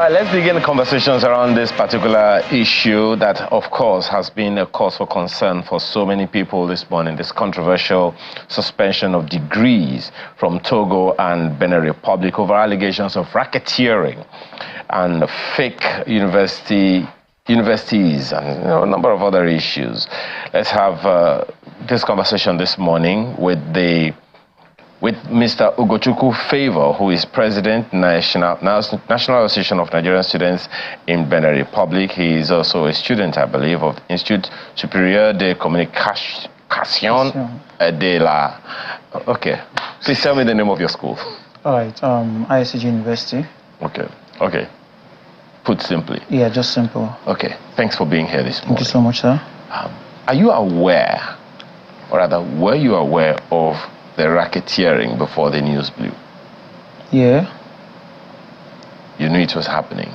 right, let's begin the conversations around this particular issue that, of course, has been a cause for concern for so many people this morning, this controversial suspension of degrees from Togo and Benin Republic over allegations of racketeering and fake universities and a number of other issues. Let's have this conversation this morning with Mr. Ugochukwu Favor, who is President, National Association of Nigerian Students in Benin Republic. He is also a student, I believe, of the Institut Supérieur de Communication de la... Okay. Please tell me the name of your school. All right, ISCG University. Okay. Put simply. Yeah, just simple. Okay. Thanks for being here this morning. Thank you so much, sir. Are you aware, or rather, were you aware of the racketeering before the news blew? Yeah. You knew it was happening?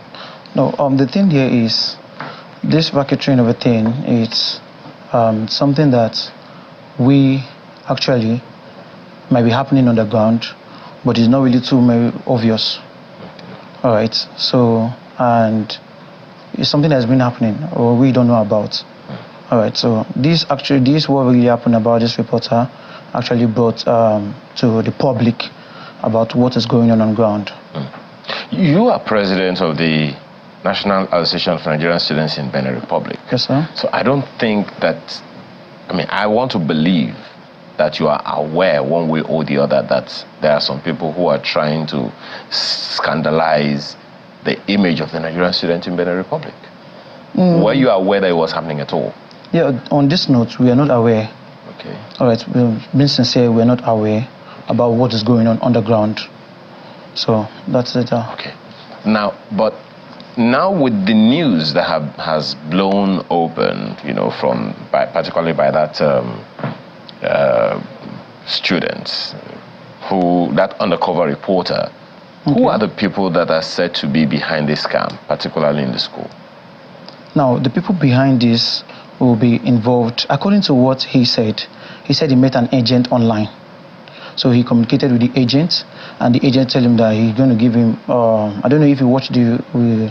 No, the thing here is, this racketeering of a thing, it's something that we actually might be happening on the ground, but it's not really too obvious. Okay. All right, so, and it's something that's been happening, or we don't know about. All right, so this what really happened about this reporter actually brought to the public about what is going on ground. You are president of the National Association of Nigerian Students in Benin Republic. Yes, sir. So I don't think that, I want to believe that you are aware one way or the other that there are some people who are trying to scandalize the image of the Nigerian student in Benin Republic. Were you aware that it was happening at all? Yeah, on this note, we are not aware. Okay. All right, being sincere, we're not aware about what is going on the ground. So that's it. Okay. Now, but now with the news that has blown open, particularly by that student, that undercover reporter, okay. Who are the people that are said to be behind this scam, particularly in the school? Now, the people behind this will be involved. According to what he said he met an agent online. So he communicated with the agent, and the agent told him that he's going to give him, I don't know if you watched the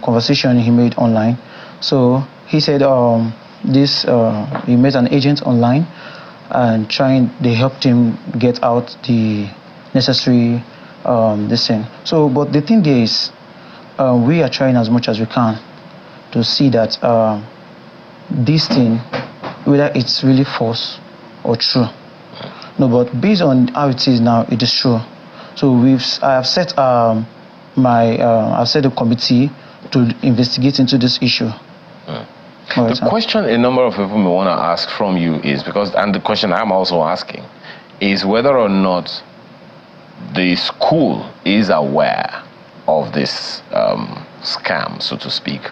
conversation he made online. So he said he met an agent online, and they helped him get out the necessary this thing. So, but the thing there is, we are trying as much as we can to see that this thing, whether it's really false or true. No, but based on how it is now, it is true. So I have set I've set a committee to investigate into this issue. The question a number of people may want to ask from you is, and the question I'm also asking, is whether or not the school is aware of this scam, so to speak.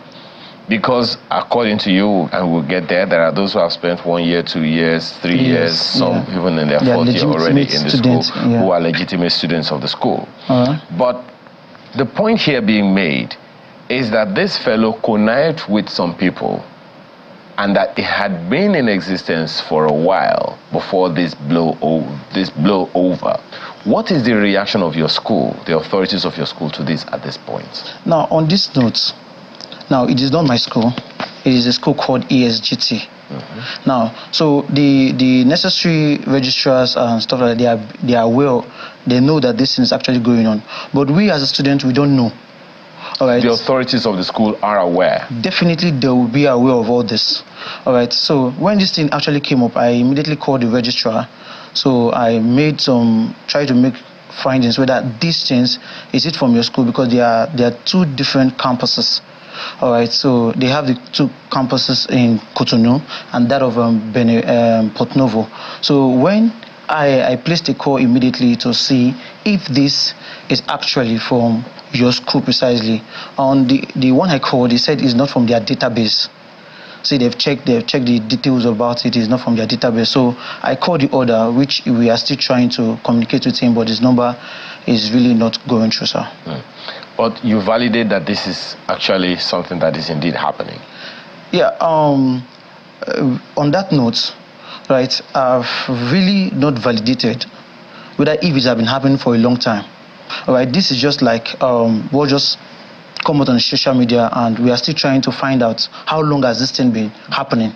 Because according to you, and we'll get there are those who have spent 1 year, 2 years, 3 years, some even in their fourth year already in the school, who are legitimate students of the school. But the point here being made is that this fellow connived with some people, and that it had been in existence for a while before this blow over. What is the reaction of your school, the authorities of your school, to this at this point? Now, on this note, now, it is not my school. It is a school called ESGT. Now, so the necessary registrars and stuff like that, they are aware, they know that this thing is actually going on. But we as a student, we don't know. All right. The authorities of the school are aware? Definitely, they will be aware of all this. All right. So when this thing actually came up, I immediately called the registrar. So I tried to make findings whether these things, is it from your school? Because there are two different campuses. All right, so they have the two campuses in Cotonou and that of Port Novo. So when I placed a call immediately to see if this is actually from your school precisely. On the one I called, they said it's not from their database. See, they've checked the details about it. It's not from their database. So I called the order, which we are still trying to communicate with him, but his number is really not going through, sir. But you validate that this is actually something that is indeed happening? Yeah, on that note, right, I've really not validated whether if it has been happening for a long time. All right, this is just like what just come out on social media, and we are still trying to find out how long has this thing been happening.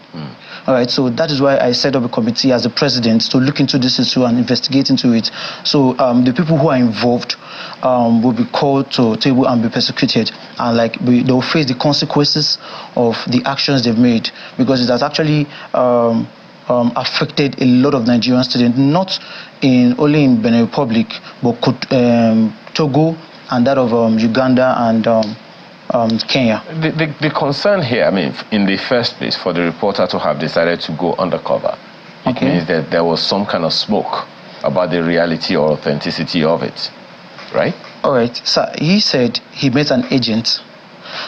All right, so that is why I set up a committee as the president to look into this issue and investigate into it. So the people who are involved will be called to table and be persecuted, and they will face the consequences of the actions they've made, because it has actually affected a lot of Nigerian students, not only in Benin Republic, but Togo and that of Uganda and Kenya. The concern here, I mean, in the first place, for the reporter to have decided to go undercover, it means that there was some kind of smoke about the reality or authenticity of it, right? All right, sir, he said he met an agent.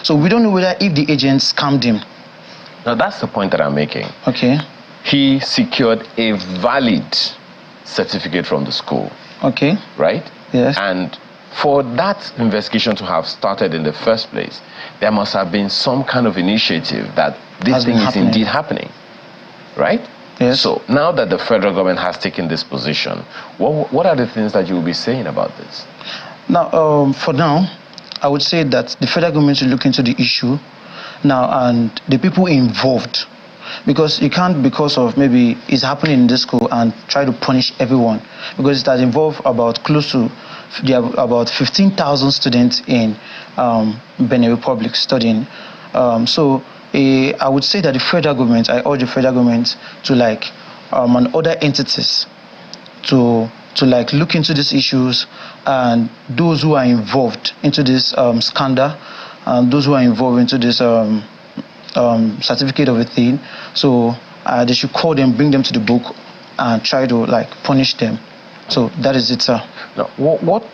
So we don't know whether if the agent scammed him. Now, that's the point that I'm making. Okay. He secured a valid certificate from the school. Okay. Right? Yes. And for that investigation to have started in the first place, there must have been some kind of initiative that this thing is indeed happening. Right? Yes. So now that the federal government has taken this position, what are the things that you will be saying about this? Now, for now, I would say that the federal government should look into the issue now, and the people involved, because you can't, because of maybe it's happening in this school, and try to punish everyone, because it has involved about 15,000 students in Benin Republic studying. So I would say that the federal government, I urge the federal government to and other entities to look into these issues, and those who are involved into this scandal, and those who are involved into this certificate of a thing. So they should call them, bring them to the book, and try to punish them. So that is it, sir. Now, what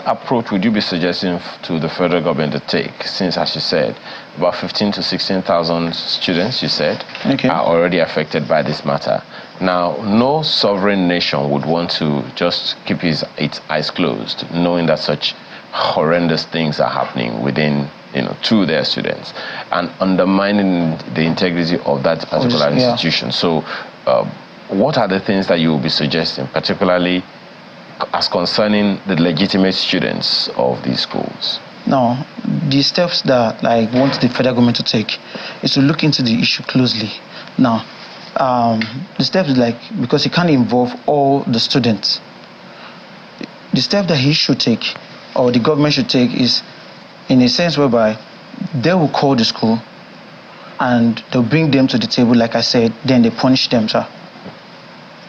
approach would you be suggesting to the federal government to take, since, as you said, about 15 to 16,000 students, you said, are already affected by this matter? Now, no sovereign nation would want to just keep its eyes closed, knowing that such horrendous things are happening within, to their students, and undermining the integrity of that particular institution. So, what are the things that you will be suggesting, particularly as concerning the legitimate students of these schools? Now, the steps that I want the federal government to take is to look into the issue closely. Now, the steps is because it can't involve all the students. The step that he should take, or the government should take, is in a sense whereby they will call the school and they'll bring them to the table, like I said, then they punish them, sir.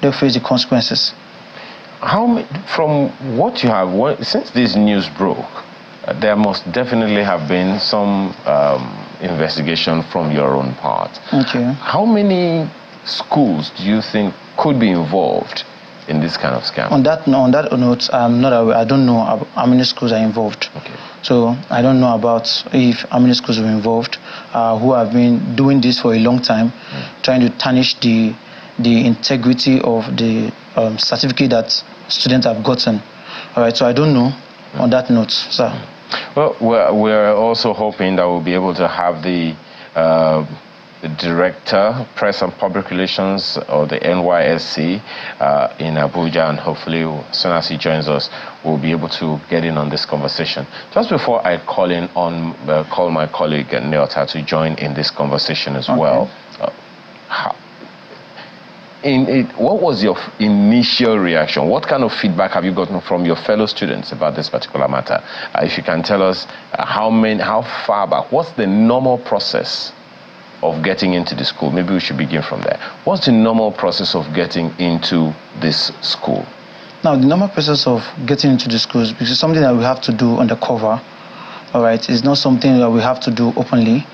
They'll face the consequences. From what you have, since this news broke, there must definitely have been some investigation from your own part. Okay. How many schools do you think could be involved in this kind of scam? On that note, I'm not aware. I don't know how many schools are involved. Okay. So I don't know about how many schools were involved, who have been doing this for a long time, trying to tarnish the integrity of the certificate that students have gotten. All right, so I don't know on that note, sir. Well, we're also hoping that we'll be able to have the Director, Press and Public Relations, or the NYSC in Abuja, and hopefully as soon as he joins us, we'll be able to get in on this conversation. Just before I call my colleague Neota to join in this conversation as well, what was your initial reaction? What kind of feedback have you gotten from your fellow students about this particular matter? If you can tell us how far back, what's the normal process of getting into the school? Maybe we should begin from there. What's the normal process of getting into this school? Now, the normal process of getting into the schools, because it's something that we have to do undercover, all right? It's not something that we have to do openly,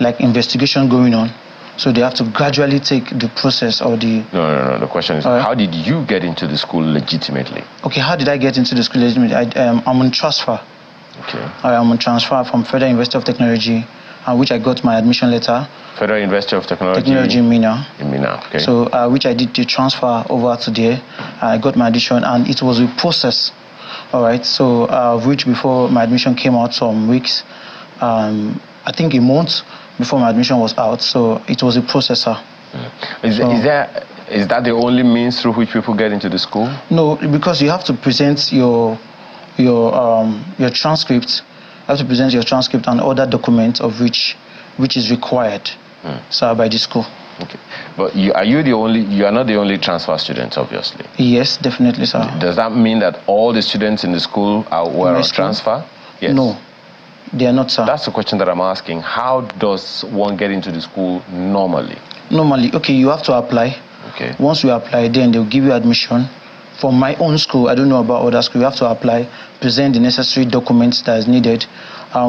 like investigation going on. So they have to gradually take the process or the... No. The question is, how did you get into the school legitimately? Okay, how did I get into the school legitimately? I'm on transfer. Okay. I'm on transfer from Federal University of Technology, which I got my admission letter. Federal University of Technology? Technology in Mina. In Mina, okay. So, which I did the transfer over to there. I got my admission, and it was a process. All right, so which before my admission came out some weeks, I think a month before my admission was out, so it was a processor. Is that the only means through which people get into the school? No, because you have to present your transcript have to present your transcript and other documents of which is required, sir, by the school. Okay, but you are not the only transfer student, obviously. Yes, definitely, sir. Does that mean that all the students in the school were on transfer? Yes. No, they are not, sir. That's the question that I'm asking. How does one get into the school normally? Normally, okay, you have to apply. Okay. Once you apply, then they'll give you admission. For my own school, I don't know about other schools, you have to apply, present the necessary documents that is needed,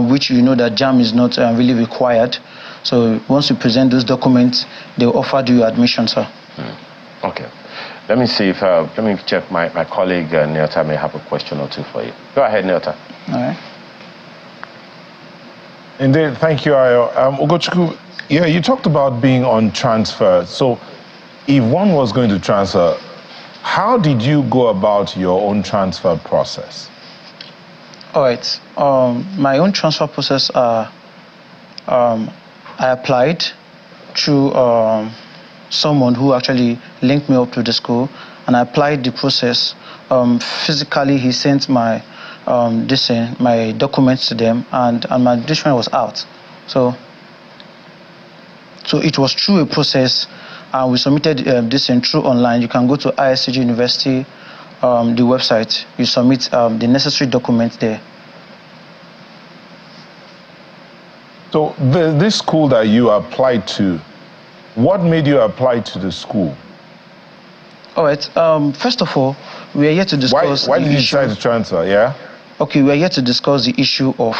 which you know that JAM is not really required. So once you present those documents, they'll offer you admission, sir. Okay. Let me see if, let me check my colleague Nyota may have a question or two for you. Go ahead, Nyota. All right. Indeed, thank you, Ayo. Ugochukwu, yeah, you talked about being on transfer. So if one was going to transfer, how did you go about your own transfer process? All right. My own transfer process, I applied through someone who actually linked me up to the school, and I applied the process. Physically, he sent my my documents to them, and my decision was out. So it was through a process. We submitted this through online. You can go to ISCG University, the website. You submit the necessary documents there. So this school that you applied to, what made you apply to the school? All right. First of all, we are here to discuss. Why did you decide to transfer? Yeah. Okay, we are here to discuss the issue of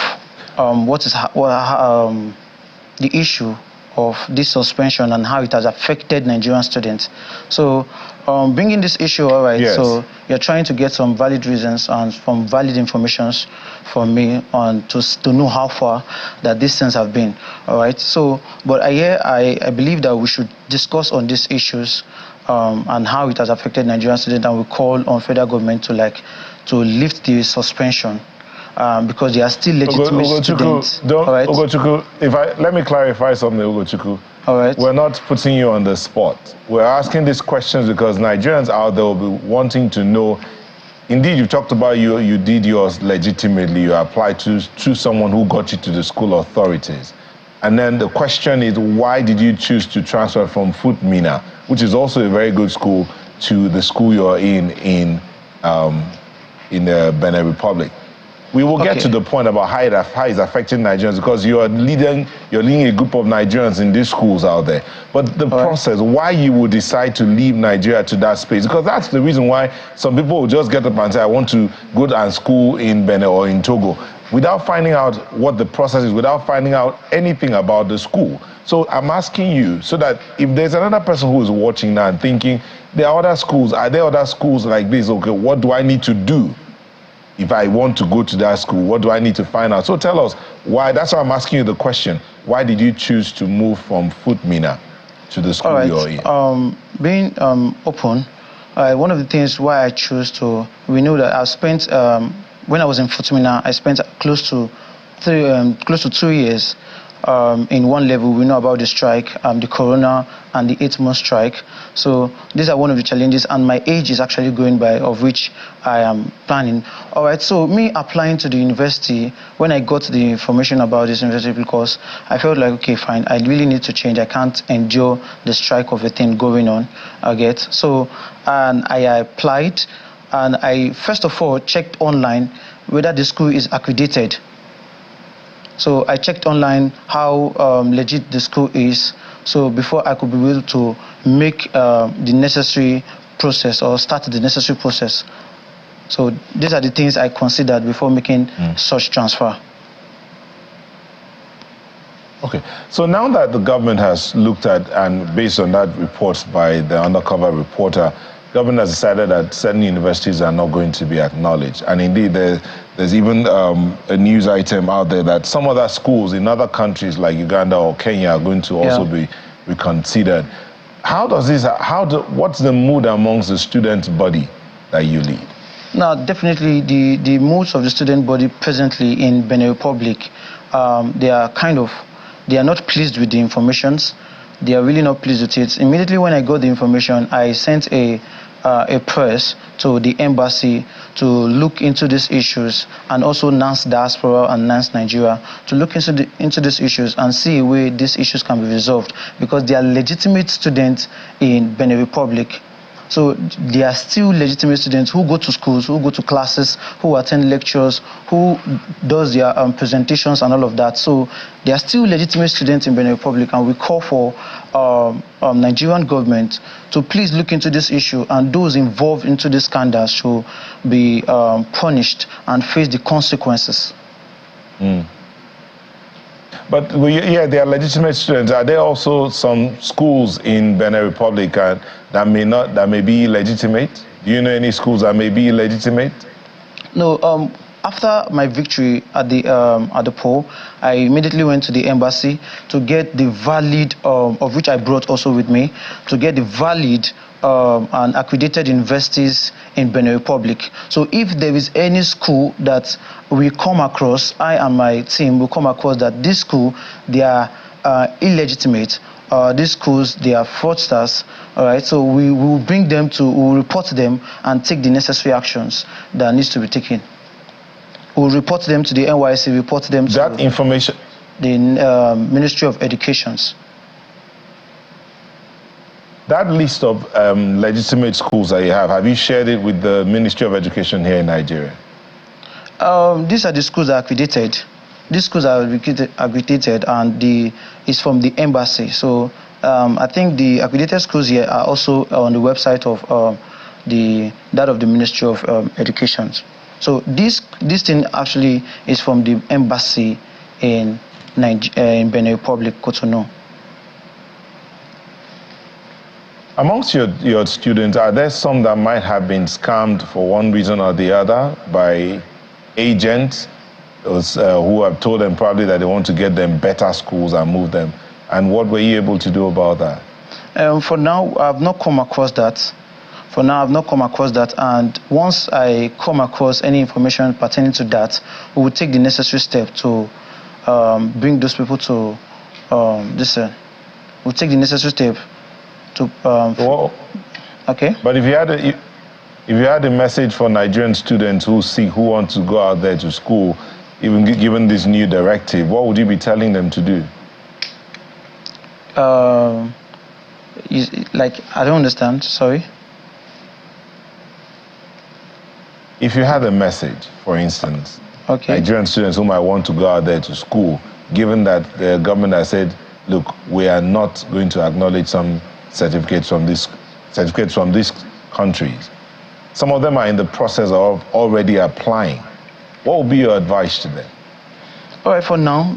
the issue of this suspension and how it has affected Nigerian students. So, bringing this issue, all right, yes. So you're trying to get some valid reasons and some valid information from me on to know how far that these things have been, all right? So, but I believe that we should discuss on these issues and how it has affected Nigerian students, and we call on federal government to lift the suspension. Because they are still legitimate students. Right? Ugochukwu, let me clarify something, Ugochukwu. All right. We're not putting you on the spot. We're asking these questions because Nigerians out there will be wanting to know. Indeed, you talked about you did yours legitimately. You applied to someone who got you to the school authorities. And then the question is, why did you choose to transfer from Futmina, which is also a very good school, to the school you're in the Benin Republic? We will get to the point about how it's affecting Nigerians, because you're leading a group of Nigerians in these schools out there. But the process, why you would decide to leave Nigeria to that space, because that's the reason why some people will just get up and say, I want to go to school in Benin or in Togo, without finding out what the process is, without finding out anything about the school. So I'm asking you, so that if there's another person who is watching now and thinking, there are other schools like this, okay, what do I need to do? If I want to go to that school, what do I need to find out? So tell us why. That's why I'm asking you the question. Why did you choose to move from Futmina to the school you're in? Being open, one of the things why I chose to, we know that I spent, when I was in Futmina, I spent close to 2 years in one level. We know about the strike, the corona and the 8-month strike. So these are one of the challenges, and my age is actually going by, of which I am planning. All right, so me applying to the university, when I got the information about this university, because I felt like, okay, fine, I really need to change. I can't endure the strike of a thing going on, So, and I applied, and I first of all checked online whether the school is accredited. So I checked online how legit the school is, so before I could be able to make the necessary process or start the necessary process. So these are the things I considered before making such transfer. Okay, so now that the government has looked at, and based on that report by the undercover reporter, government has decided that certain universities are not going to be acknowledged. And indeed, there's even a news item out there that some other schools in other countries like Uganda or Kenya are going to also be reconsidered. What's the mood amongst the student body that you lead? Now, definitely the moods of the student body presently in Benin Republic, they are not pleased with the informations. They are really not pleased with it. Immediately when I got the information, I sent a a press to the embassy to look into these issues, and also NANS Diaspora and NANS Nigeria to look into these issues and see where these issues can be resolved, because they are legitimate students in Benin Republic. So they are still legitimate students who go to schools, who go to classes, who attend lectures, who does their presentations and all of that. So they are still legitimate students in Benin Republic, and we call for Nigerian government to please look into this issue, and those involved into this scandal should be punished and face the consequences. But yeah, they are legitimate students. Are there also some schools in Benin Republic that may be illegitimate? Do you know any schools that may be illegitimate? No. After my victory at the poll, I immediately went to the embassy to get the valid, of which I brought also with me, to get the valid and accredited universities in Benin Republic. So if there is any school that we come across, I and my team will come across that this school, they are illegitimate, these schools, they are fraudsters, all right, so we will bring them to, we will report them and take the necessary actions that needs to be taken. We'll report them to the NYC, report them to that information, the Ministry of Education. That list of legitimate schools that you have you shared it with the Ministry of Education here in Nigeria? These are the schools that are accredited. These schools are accredited, and it's from the embassy. So I think the accredited schools here are also on the website of the Ministry of Education. So this thing actually is from the embassy in Benin Republic, Cotonou. Amongst your students, are there some that might have been scammed for one reason or the other by agents who have told them probably that they want to get them better schools and move them? And what were you able to do about that? For now, I've not come across that. And once I come across any information pertaining to that, we will take the necessary step to bring those people to we'll take the necessary step to okay. But if you had a message for Nigerian students who want to go out there to school, even given this new directive, what would you be telling them to do? Like, I don't understand, sorry. If you had a message, for instance, okay, Nigerian students who might want to go out there to school, given that the government has said, look, we are not going to acknowledge some certificates from these countries. Some of them are in the process of already applying. What would be your advice to them? All right, for now,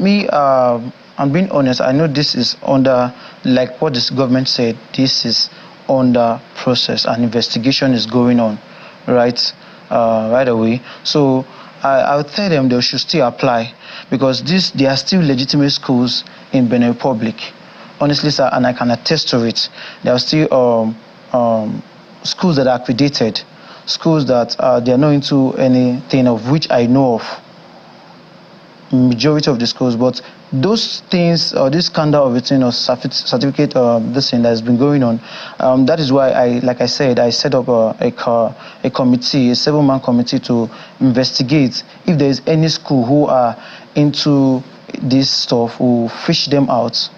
I'm being honest, I know this is under, like what this government said, this is under process, and investigation is going on, right? Right away. So I would tell them they should still apply, because they are still legitimate schools in Benin Republic. Honestly, sir, and I can attest to it. There are still schools that are accredited, schools that they are not into anything of which I know of. Majority of the schools, but those things, or this scandal of it, certificate, this thing that has been going on, that is why like I said, I set up a committee, a 7-man committee to investigate if there is any school who are into this stuff, who fish them out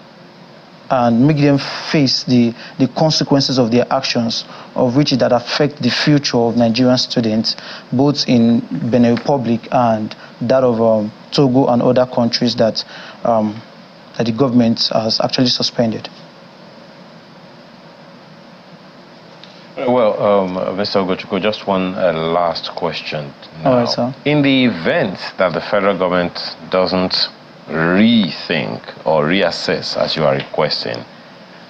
and make them face the consequences of their actions, of which that affect the future of Nigerian students, both in Benin Republic and that of Togo and other countries that the government has actually suspended. Well, Mr. Ogochukwu, just one last question now. All right, sir. In the event that the federal government doesn't rethink or reassess as you are requesting,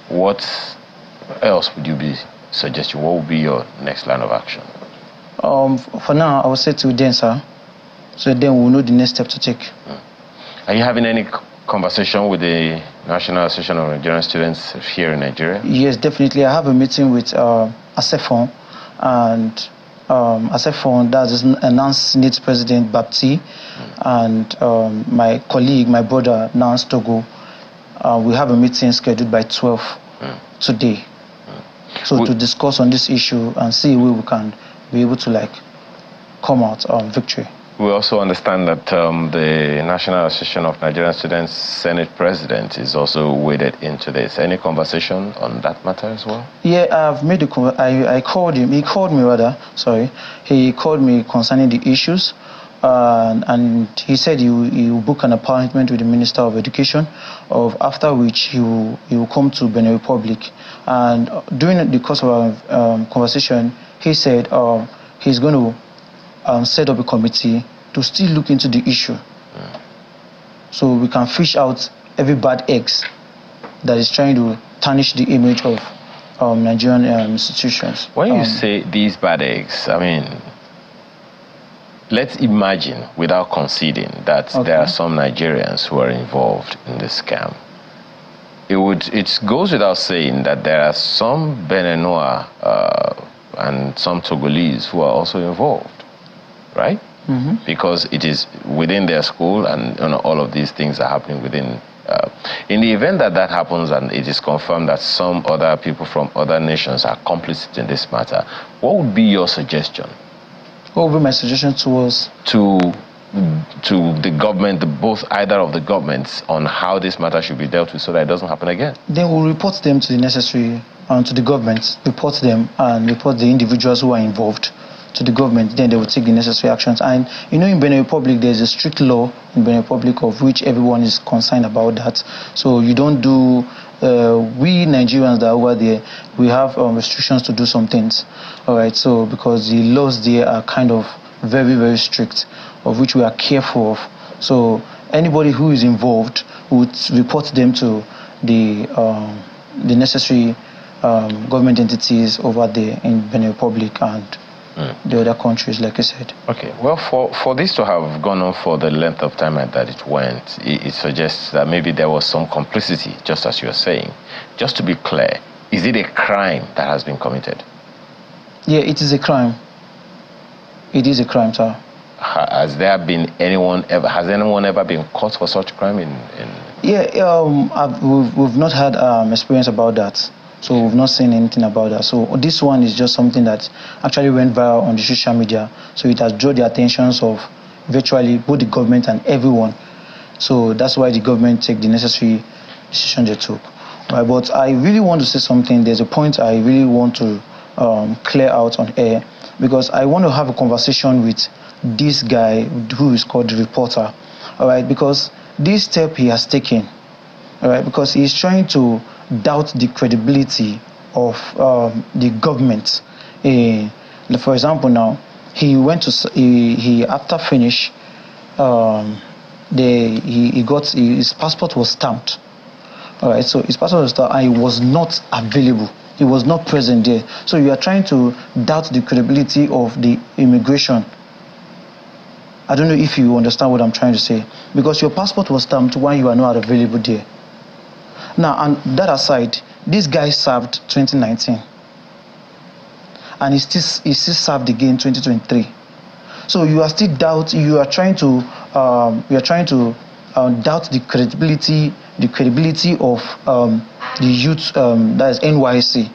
what else would you be suggesting? What would be your next line of action? For now, I would say to them, sir, so then we'll know the next step to take. Are you having any conversation with the National Association of Nigerian Students here in Nigeria? Yes, definitely. I have a meeting with ASEFON, and ASEFON, that's NANS NIT President Bapti, and my colleague, my brother, NANS Togo. We have a meeting scheduled by 12 today. So to discuss on this issue and see where we can be able to like come out victory. We also understand that the National Association of Nigerian Students Senate President is also waded into this. Any conversation on that matter as well? Yeah, I've made I called him. He called me rather. Sorry, he called me concerning the issues, and he said he will book an appointment with the Minister of Education, after which he will come to Benin Republic. And during the course of our conversation, he said he's going to set up a committee to still look into the issue, so we can fish out every bad eggs that is trying to tarnish the image of Nigerian institutions. When you say these bad eggs, I mean, let's imagine, without conceding, that there are some Nigerians who are involved in this scam. It goes without saying that there are some Beninois and some Togolese who are also involved, right? Because it is within their school, and all of these things are happening within. In the event that that happens and it is confirmed that some other people from other nations are complicit in this matter, what would be your suggestion? What would be my suggestion towards? To the government, either of the governments, on how this matter should be dealt with so that it doesn't happen again? Then we'll report them to the necessary, to the government, report them and report the individuals who are involved to the government. Then they will take the necessary actions. And in Benin Republic, there's a strict law in Benin Republic of which everyone is concerned about that. So you don't do, we Nigerians that are over there, we have restrictions to do some things. All right, so because the laws there are kind of very, very strict, of which we are careful of. So anybody who is involved would report them to the necessary government entities over there in Benin Republic and the other countries, like I said. Okay, well, for this to have gone on for the length of time that it went, it suggests that maybe there was some complicity, just as you're saying. Just to be clear, is it a crime that has been committed? Yeah, it is a crime. It is a crime, sir. Has anyone ever been caught for such crime in? Yeah, we've not had experience about that. So we've not seen anything about that. So this one is just something that actually went viral on the social media. So it has drawn the attentions of virtually both the government and everyone. So that's why the government take the necessary decision they took. Right, but I really want to say something. There's a point I really want to clear out on air, because I want to have a conversation with this guy who is called the reporter. All right, because this step he has taken, all right, because he's trying to doubt the credibility of the government. For example, now he went to he after finish, he got his passport was stamped. All right, so his passport was stamped and he was not available. He was not present there. So you are trying to doubt the credibility of the immigration. I don't know if you understand what I'm trying to say, because your passport was stamped when you are not available there. Now, and that aside, this guy served 2019, and he still served again 2023. So you are still trying to doubt the credibility of the youth, that is NYC,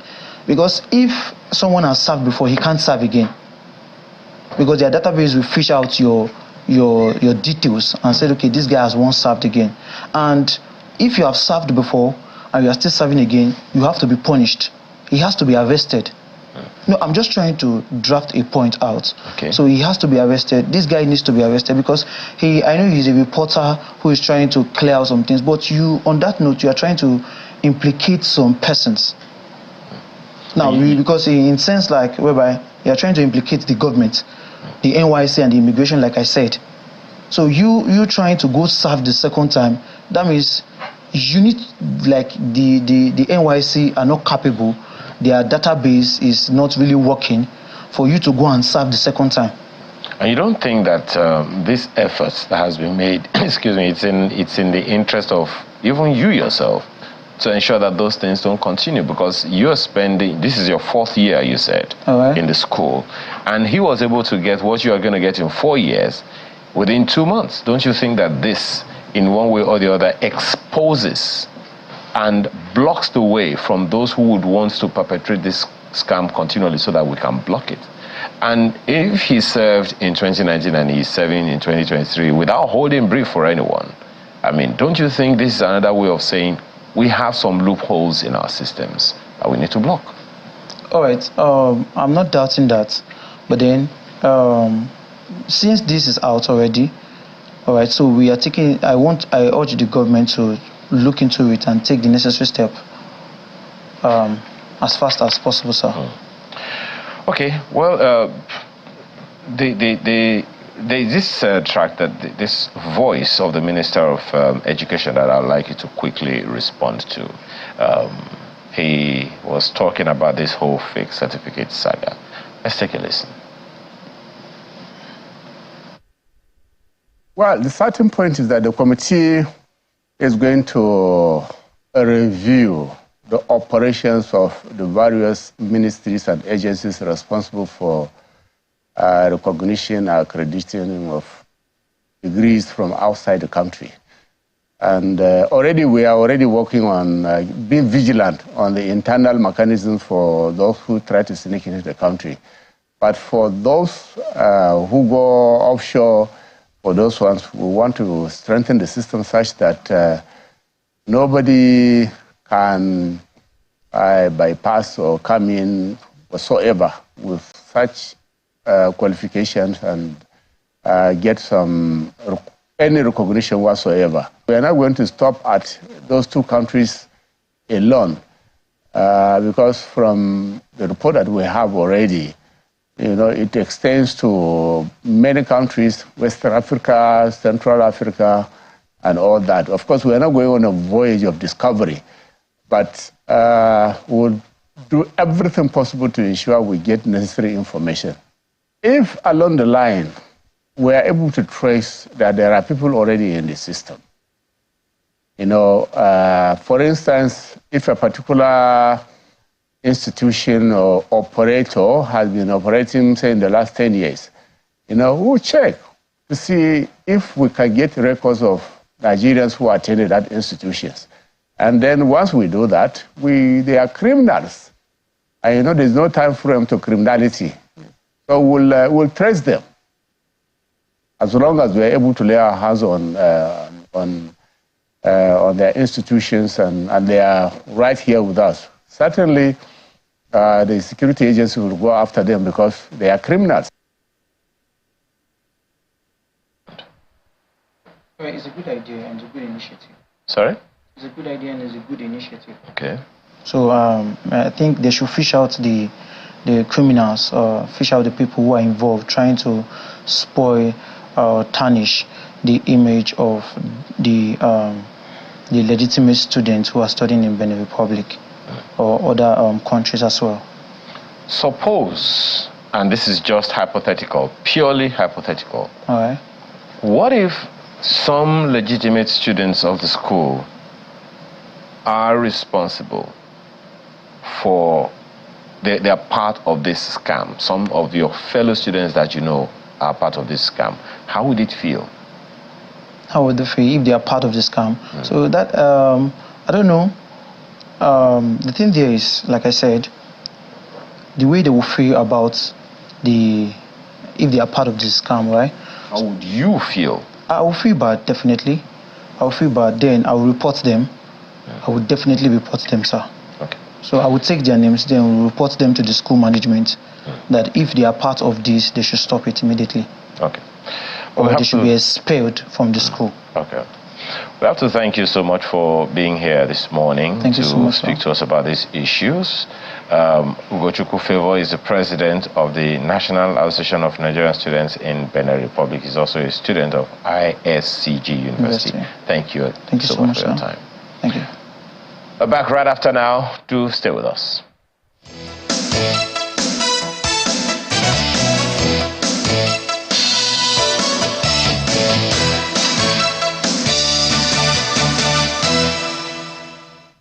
because if someone has served before, he can't serve again, because their database will fish out your details and say, okay, this guy has once served again. And if you have served before and you are still serving again, you have to be punished. He has to be arrested. No, I'm just trying to draft a point out. Okay. So he has to be arrested. This guy needs to be arrested because I know he's a reporter who is trying to clear out some things, but on that note, you are trying to implicate some persons. Now, because in sense like whereby you are trying to implicate the government, the NYC and the immigration, like I said. So you trying to go serve the second time, that means you need, like, the NYC are not capable, their database is not really working for you to go and serve the second time. And you don't think that this effort that has been made, excuse me, it's in the interest of even you yourself to ensure that those things don't continue, because you're spending, this is your 4th year, you said, in the school, and he was able to get what you are going to get in 4 years within 2 months. Don't you think that this, in one way or the other, exposes and blocks the way from those who would want to perpetrate this scam continually so that we can block it. And if he served in 2019 and he's serving in 2023 without holding brief for anyone, I mean, don't you think this is another way of saying we have some loopholes in our systems that we need to block? All right, I'm not doubting that, but then since this is out already, all right, so we are taking, I urge the government to look into it and take the necessary step as fast as possible, sir. Okay, well, there's this track, this voice of the Minister of Education that I'd like you to quickly respond to. He was talking about this whole fake certificate saga. Let's take a listen. Well, the starting point is that the committee is going to review the operations of the various ministries and agencies responsible for recognition and accrediting of degrees from outside the country. And we are already working on being vigilant on the internal mechanisms for those who try to sneak into the country. But for those who go offshore, for those ones, we want to strengthen the system such that nobody can bypass or come in whatsoever with such qualifications and get any recognition whatsoever. We are not going to stop at those two countries alone because from the report that we have already, it extends to many countries, Western Africa, Central Africa, and all that. Of course, we are not going on a voyage of discovery, but we'll do everything possible to ensure we get necessary information. If along the line, we are able to trace that there are people already in the system. For instance, if a particular institution or operator has been operating, say, in the last 10 years, we'll check to see if we can get records of Nigerians who attended that institutions. And then once we do that, they are criminals. And there's no time frame to criminality. So we'll trace them. As long as we're able to lay our hands on their institutions and they are right here with us. Certainly, the security agency will go after them because they are criminals. It's a good idea and it's a good initiative. Sorry? It's a good idea and it's a good initiative. Okay. So I think they should fish out the criminals, fish out the people who are involved, trying to spoil or tarnish the image of the legitimate students who are studying in Benin Republic or other countries as well. Suppose, and this is just hypothetical, purely hypothetical. All right. What if some legitimate students of the school are responsible for they are part of this scam? Some of your fellow students that you know are part of this scam. How would it feel? How would they feel if they are part of the scam? So that, I don't know. The thing there is, like I said, the way they will feel about if they are part of this scam, right? How would you feel? I will feel bad, definitely. I will feel bad. Then I will report them. I will definitely report them, sir. Okay. So I will take their names, then we'll report them to the school management that if they are part of this, they should stop it immediately. Okay. Or they should be expelled from the school. Okay. We have to thank you so much for being here this morning to speak to us about these issues. Ugochukwu Favour is the president of the National Association of Nigerian Students in Benin Republic. He's also a student of ISCG University. Thank you so much for your time. Thank you. We're back right after now. Do stay with us.